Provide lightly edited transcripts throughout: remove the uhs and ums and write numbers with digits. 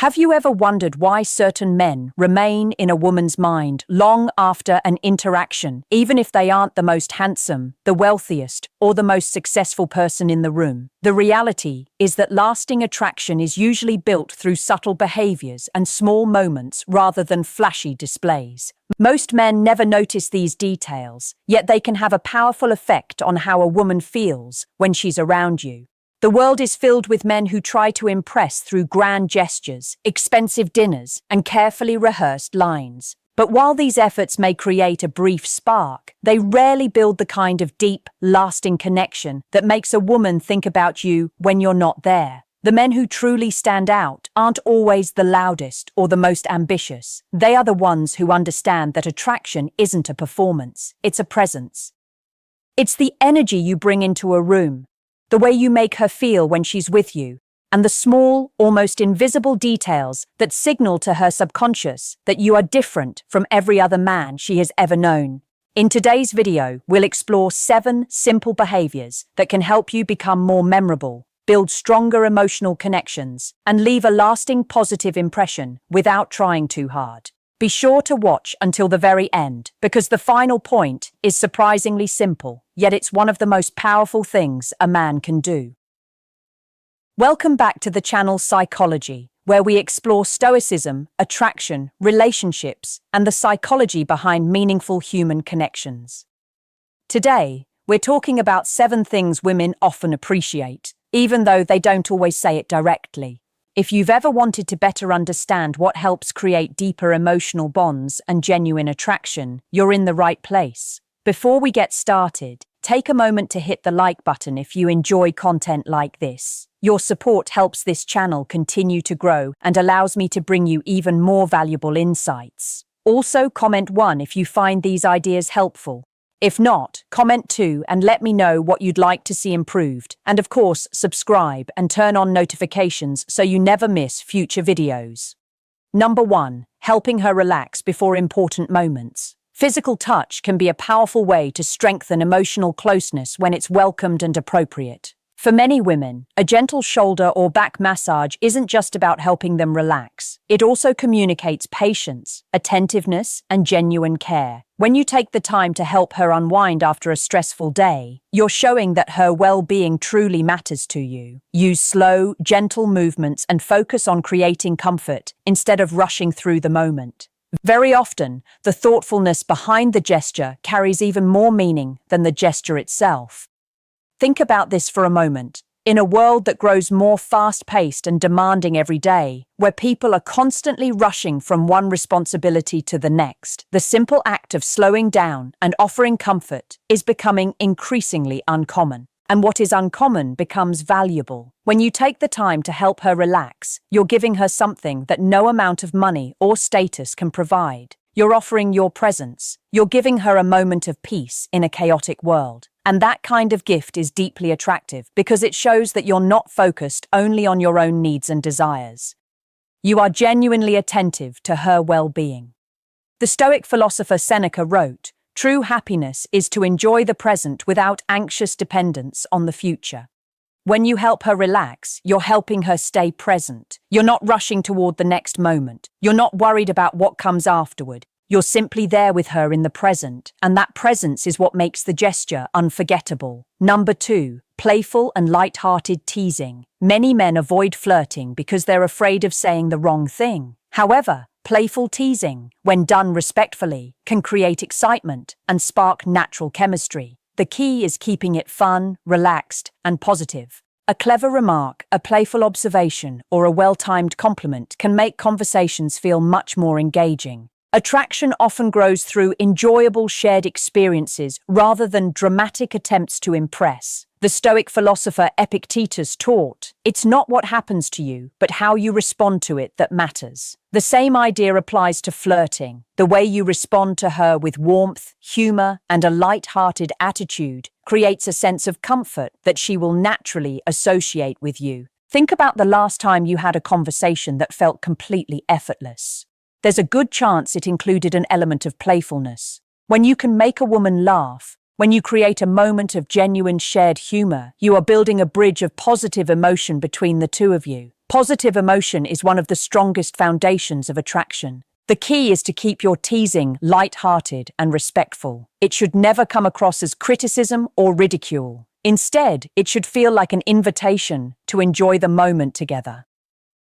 Have you ever wondered why certain men remain in a woman's mind long after an interaction, even if they aren't the most handsome, the wealthiest, or the most successful person in the room? The reality is that lasting attraction is usually built through subtle behaviors and small moments rather than flashy displays. Most men never notice these details, yet they can have a powerful effect on how a woman feels when she's around you. The world is filled with men who try to impress through grand gestures, expensive dinners, and carefully rehearsed lines. But while these efforts may create a brief spark, they rarely build the kind of deep, lasting connection that makes a woman think about you when you're not there. The men who truly stand out aren't always the loudest or the most ambitious. They are the ones who understand that attraction isn't a performance, it's a presence. It's the energy you bring into a room, the way you make her feel when she's with you, and the small, almost invisible details that signal to her subconscious that you are different from every other man she has ever known. In today's video, we'll explore 7 simple behaviors that can help you become more memorable, build stronger emotional connections, and leave a lasting positive impression without trying too hard. Be sure to watch until the very end, because the final point is surprisingly simple, yet it's one of the most powerful things a man can do. Welcome back to the channel Psychology, where we explore stoicism, attraction, relationships, and the psychology behind meaningful human connections. Today, we're talking about 7 things women often appreciate, even though they don't always say it directly. If you've ever wanted to better understand what helps create deeper emotional bonds and genuine attraction, you're in the right place. Before we get started, take a moment to hit the like button if you enjoy content like this. Your support helps this channel continue to grow and allows me to bring you even more valuable insights. Also, comment 1 if you find these ideas helpful. If not, comment 2 and let me know what you'd like to see improved. And of course, subscribe and turn on notifications so you never miss future videos. Number 1. Helping her relax before important moments. Physical touch can be a powerful way to strengthen emotional closeness when it's welcomed and appropriate. For many women, a gentle shoulder or back massage isn't just about helping them relax. It also communicates patience, attentiveness, and genuine care. When you take the time to help her unwind after a stressful day, you're showing that her well-being truly matters to you. Use slow, gentle movements and focus on creating comfort instead of rushing through the moment. Very often, the thoughtfulness behind the gesture carries even more meaning than the gesture itself. Think about this for a moment. In a world that grows more fast-paced and demanding every day, where people are constantly rushing from one responsibility to the next, the simple act of slowing down and offering comfort is becoming increasingly uncommon. And what is uncommon becomes valuable. When you take the time to help her relax, you're giving her something that no amount of money or status can provide. You're offering your presence. You're giving her a moment of peace in a chaotic world. And that kind of gift is deeply attractive because it shows that you're not focused only on your own needs and desires. You are genuinely attentive to her well-being. The Stoic philosopher Seneca wrote, "True happiness is to enjoy the present without anxious dependence on the future." When you help her relax, you're helping her stay present. You're not rushing toward the next moment. You're not worried about what comes afterward. You're simply there with her in the present, and that presence is what makes the gesture unforgettable. Number 2, playful and light-hearted teasing. Many men avoid flirting because they're afraid of saying the wrong thing. However, playful teasing, when done respectfully, can create excitement and spark natural chemistry. The key is keeping it fun, relaxed, and positive. A clever remark, a playful observation, or a well-timed compliment can make conversations feel much more engaging. Attraction often grows through enjoyable shared experiences rather than dramatic attempts to impress. The Stoic philosopher Epictetus taught, "It's not what happens to you, but how you respond to it that matters." The same idea applies to flirting. The way you respond to her with warmth, humor, and a light-hearted attitude creates a sense of comfort that she will naturally associate with you. Think about the last time you had a conversation that felt completely effortless. There's a good chance it included an element of playfulness. When you can make a woman laugh, when you create a moment of genuine shared humor, you are building a bridge of positive emotion between the two of you. Positive emotion is one of the strongest foundations of attraction. The key is to keep your teasing light-hearted and respectful. It should never come across as criticism or ridicule. Instead, it should feel like an invitation to enjoy the moment together.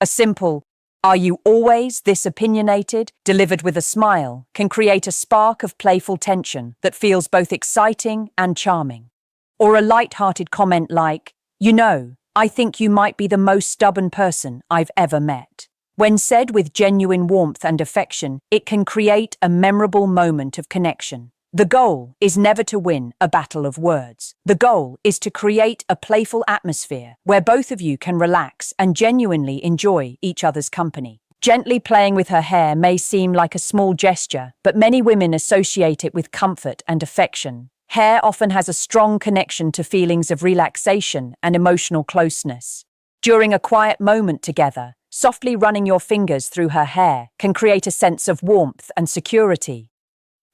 A simple, "Are you always this opinionated?" delivered with a smile can create a spark of playful tension that feels both exciting and charming. Or a light-hearted comment like, "You know, I think you might be the most stubborn person I've ever met." When said with genuine warmth and affection, it can create a memorable moment of connection. The goal is never to win a battle of words. The goal is to create a playful atmosphere where both of you can relax and genuinely enjoy each other's company. Gently playing with her hair may seem like a small gesture, but many women associate it with comfort and affection. Hair often has a strong connection to feelings of relaxation and emotional closeness. During a quiet moment together, softly running your fingers through her hair can create a sense of warmth and security.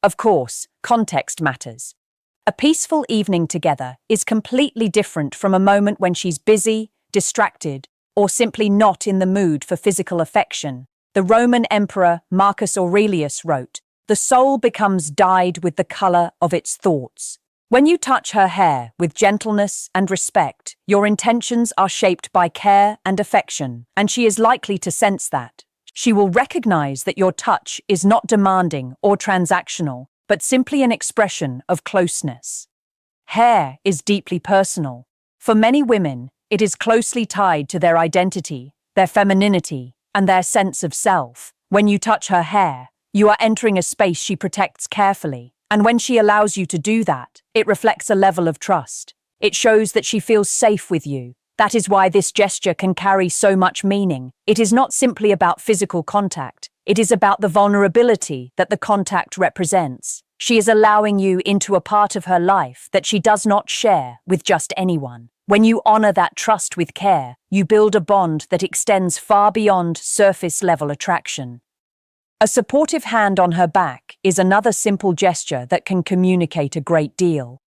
Of course, context matters. A peaceful evening together is completely different from a moment when she's busy, distracted, or simply not in the mood for physical affection. The Roman Emperor Marcus Aurelius wrote, "The soul becomes dyed with the color of its thoughts." When you touch her hair with gentleness and respect, your intentions are shaped by care and affection, and she is likely to sense that. She will recognize that your touch is not demanding or transactional, but simply an expression of closeness. Hair is deeply personal. For many women, it is closely tied to their identity, their femininity, and their sense of self. When you touch her hair, you are entering a space she protects carefully, and when she allows you to do that, it reflects a level of trust. It shows that she feels safe with you. That is why this gesture can carry so much meaning. It is not simply about physical contact. It is about the vulnerability that the contact represents. She is allowing you into a part of her life that she does not share with just anyone. When you honor that trust with care, you build a bond that extends far beyond surface-level attraction. A supportive hand on her back is another simple gesture that can communicate a great deal.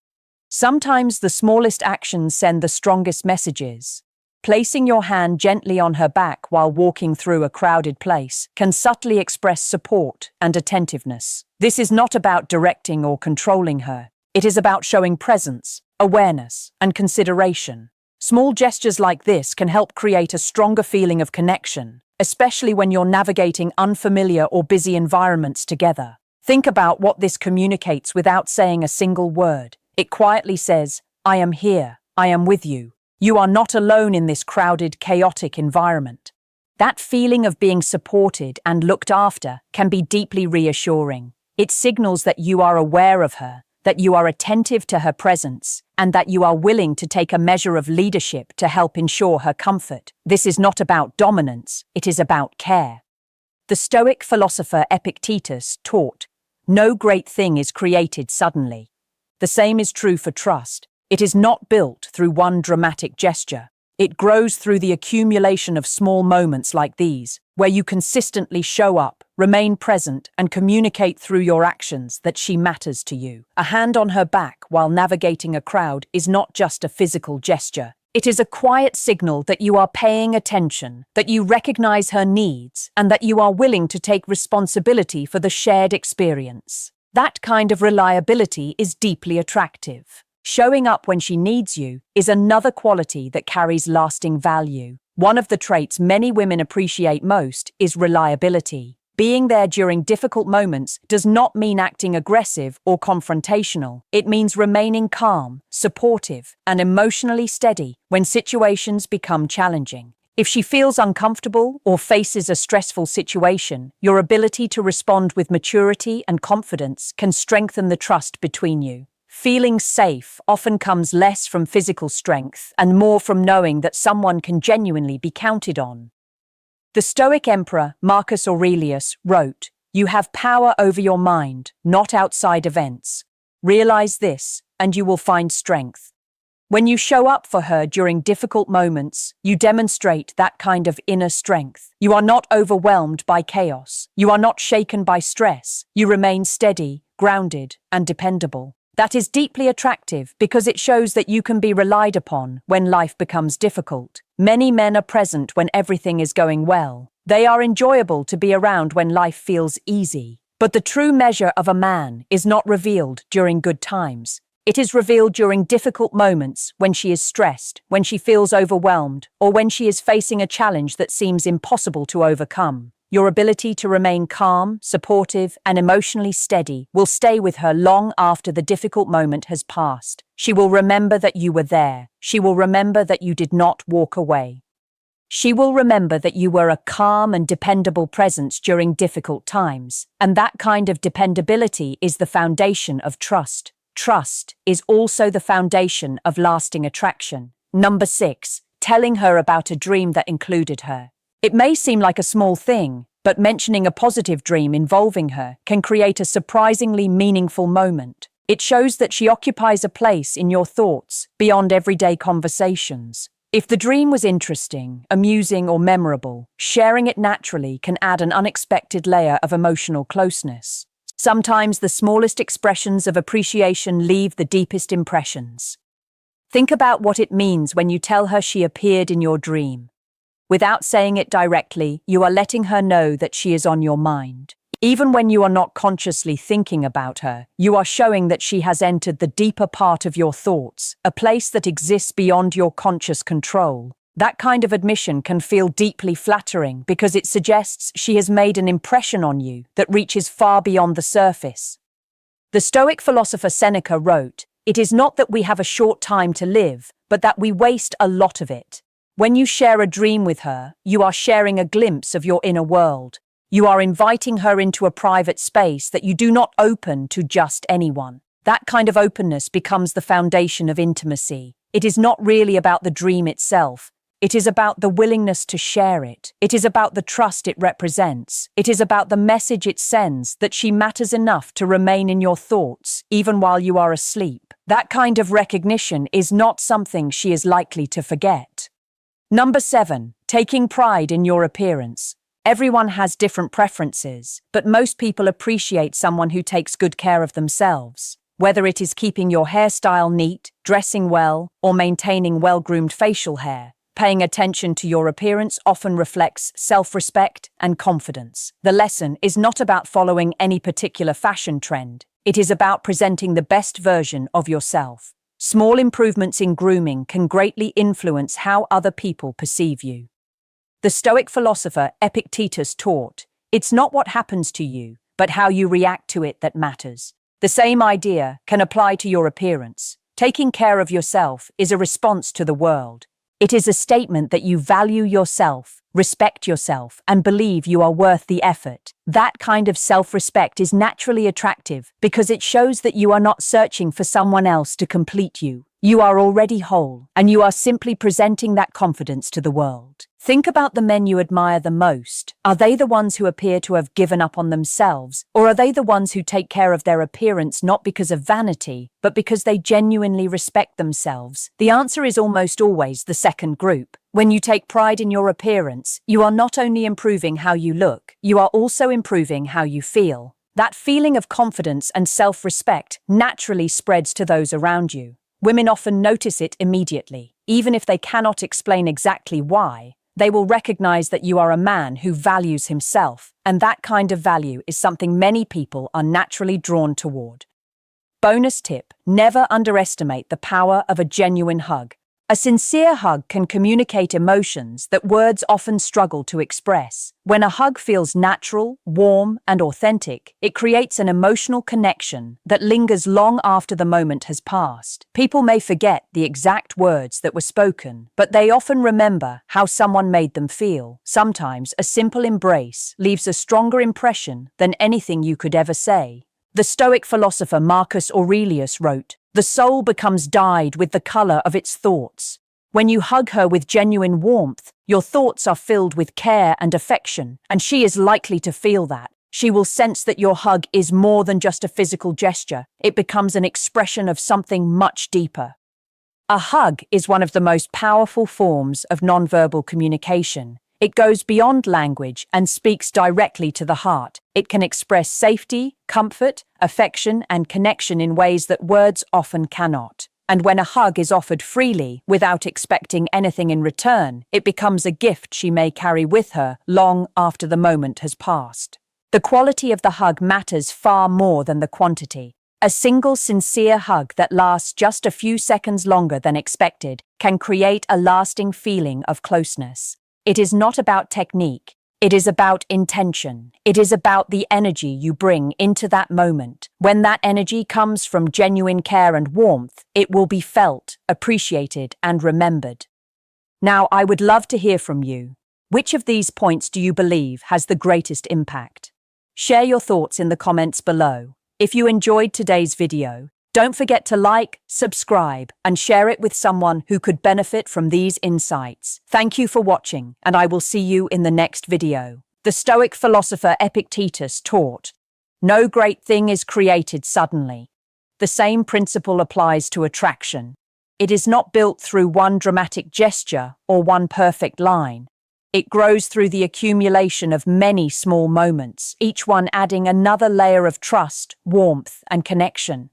Sometimes the smallest actions send the strongest messages. Placing your hand gently on her back while walking through a crowded place can subtly express support and attentiveness. This is not about directing or controlling her. It is about showing presence, awareness, and consideration. Small gestures like this can help create a stronger feeling of connection, especially when you're navigating unfamiliar or busy environments together. Think about what this communicates without saying a single word. It quietly says, "I am here, I am with you. You are not alone in this crowded, chaotic environment." That feeling of being supported and looked after can be deeply reassuring. It signals that you are aware of her, that you are attentive to her presence, and that you are willing to take a measure of leadership to help ensure her comfort. This is not about dominance, it is about care. The Stoic philosopher Epictetus taught, "No great thing is created suddenly." The same is true for trust. It is not built through one dramatic gesture. It grows through the accumulation of small moments like these, where you consistently show up, remain present, and communicate through your actions that she matters to you. A hand on her back while navigating a crowd is not just a physical gesture. It is a quiet signal that you are paying attention, that you recognize her needs, and that you are willing to take responsibility for the shared experience. That kind of reliability is deeply attractive. Showing up when she needs you is another quality that carries lasting value. One of the traits many women appreciate most is reliability. Being there during difficult moments does not mean acting aggressive or confrontational. It means remaining calm, supportive, and emotionally steady when situations become challenging. If she feels uncomfortable or faces a stressful situation, your ability to respond with maturity and confidence can strengthen the trust between you. Feeling safe often comes less from physical strength and more from knowing that someone can genuinely be counted on. The Stoic Emperor Marcus Aurelius wrote, "You have power over your mind, not outside events. Realize this, and you will find strength." When you show up for her during difficult moments, you demonstrate that kind of inner strength. You are not overwhelmed by chaos. You are not shaken by stress. You remain steady, grounded, and dependable. That is deeply attractive because it shows that you can be relied upon when life becomes difficult. Many men are present when everything is going well. They are enjoyable to be around when life feels easy. But the true measure of a man is not revealed during good times. It is revealed during difficult moments, when she is stressed, when she feels overwhelmed, or when she is facing a challenge that seems impossible to overcome. Your ability to remain calm, supportive, and emotionally steady will stay with her long after the difficult moment has passed. She will remember that you were there. She will remember that you did not walk away. She will remember that you were a calm and dependable presence during difficult times. And that kind of dependability is the foundation of trust. Trust is also the foundation of lasting attraction. Number 6, telling her about a dream that included her. It may seem like a small thing, but mentioning a positive dream involving her can create a surprisingly meaningful moment. It shows that she occupies a place in your thoughts beyond everyday conversations. If the dream was interesting, amusing, or memorable, sharing it naturally can add an unexpected layer of emotional closeness. Sometimes the smallest expressions of appreciation leave the deepest impressions. Think about what it means when you tell her she appeared in your dream. Without saying it directly, you are letting her know that she is on your mind. Even when you are not consciously thinking about her, you are showing that she has entered the deeper part of your thoughts, a place that exists beyond your conscious control. That kind of admission can feel deeply flattering because it suggests she has made an impression on you that reaches far beyond the surface. The Stoic philosopher Seneca wrote, "It is not that we have a short time to live, but that we waste a lot of it." When you share a dream with her, you are sharing a glimpse of your inner world. You are inviting her into a private space that you do not open to just anyone. That kind of openness becomes the foundation of intimacy. It is not really about the dream itself. It is about the willingness to share it. It is about the trust it represents. It is about the message it sends that she matters enough to remain in your thoughts, even while you are asleep. That kind of recognition is not something she is likely to forget. Number 7, taking pride in your appearance. Everyone has different preferences, but most people appreciate someone who takes good care of themselves. Whether it is keeping your hairstyle neat, dressing well, or maintaining well-groomed facial hair, paying attention to your appearance often reflects self-respect and confidence. The lesson is not about following any particular fashion trend. It is about presenting the best version of yourself. Small improvements in grooming can greatly influence how other people perceive you. The Stoic philosopher Epictetus taught, "It's not what happens to you, but how you react to it that matters." The same idea can apply to your appearance. Taking care of yourself is a response to the world. It is a statement that you value yourself, respect yourself, and believe you are worth the effort. That kind of self-respect is naturally attractive because it shows that you are not searching for someone else to complete you. You are already whole, and you are simply presenting that confidence to the world. Think about the men you admire the most. Are they the ones who appear to have given up on themselves, or are they the ones who take care of their appearance not because of vanity, but because they genuinely respect themselves? The answer is almost always the second group. When you take pride in your appearance, you are not only improving how you look, you are also improving how you feel. That feeling of confidence and self-respect naturally spreads to those around you. Women often notice it immediately. Even if they cannot explain exactly why, they will recognize that you are a man who values himself, and that kind of value is something many people are naturally drawn toward. Bonus tip: never underestimate the power of a genuine hug. A sincere hug can communicate emotions that words often struggle to express. When a hug feels natural, warm, and authentic, it creates an emotional connection that lingers long after the moment has passed. People may forget the exact words that were spoken, but they often remember how someone made them feel. Sometimes a simple embrace leaves a stronger impression than anything you could ever say. The Stoic philosopher Marcus Aurelius wrote, "The soul becomes dyed with the color of its thoughts." When you hug her with genuine warmth, your thoughts are filled with care and affection, and she is likely to feel that. She will sense that your hug is more than just a physical gesture. It becomes an expression of something much deeper. A hug is one of the most powerful forms of nonverbal communication. It goes beyond language and speaks directly to the heart. It can express safety, comfort, affection, and connection in ways that words often cannot. And when a hug is offered freely, without expecting anything in return, it becomes a gift she may carry with her long after the moment has passed. The quality of the hug matters far more than the quantity. A single sincere hug that lasts just a few seconds longer than expected can create a lasting feeling of closeness. It is not about technique. It is about intention. It is about the energy you bring into that moment. When that energy comes from genuine care and warmth, it will be felt, appreciated, and remembered. Now, I would love to hear from you. Which of these points do you believe has the greatest impact? Share your thoughts in the comments below. If you enjoyed today's video, don't forget to like, subscribe, and share it with someone who could benefit from these insights. Thank you for watching, and I will see you in the next video. The Stoic philosopher Epictetus taught, "No great thing is created suddenly." The same principle applies to attraction. It is not built through one dramatic gesture or one perfect line. It grows through the accumulation of many small moments, each one adding another layer of trust, warmth, and connection.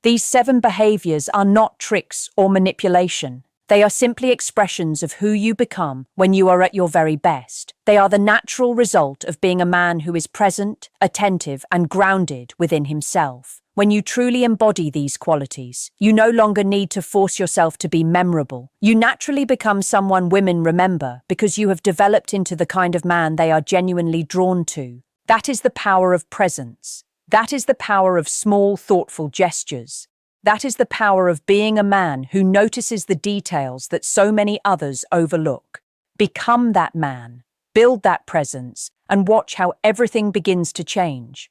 These 7 behaviors are not tricks or manipulation. They are simply expressions of who you become when you are at your very best. They are the natural result of being a man who is present, attentive, and grounded within himself. When you truly embody these qualities, you no longer need to force yourself to be memorable. You naturally become someone women remember because you have developed into the kind of man they are genuinely drawn to. That is the power of presence. That is the power of small, thoughtful gestures. That is the power of being a man who notices the details that so many others overlook. Become that man, build that presence, and watch how everything begins to change.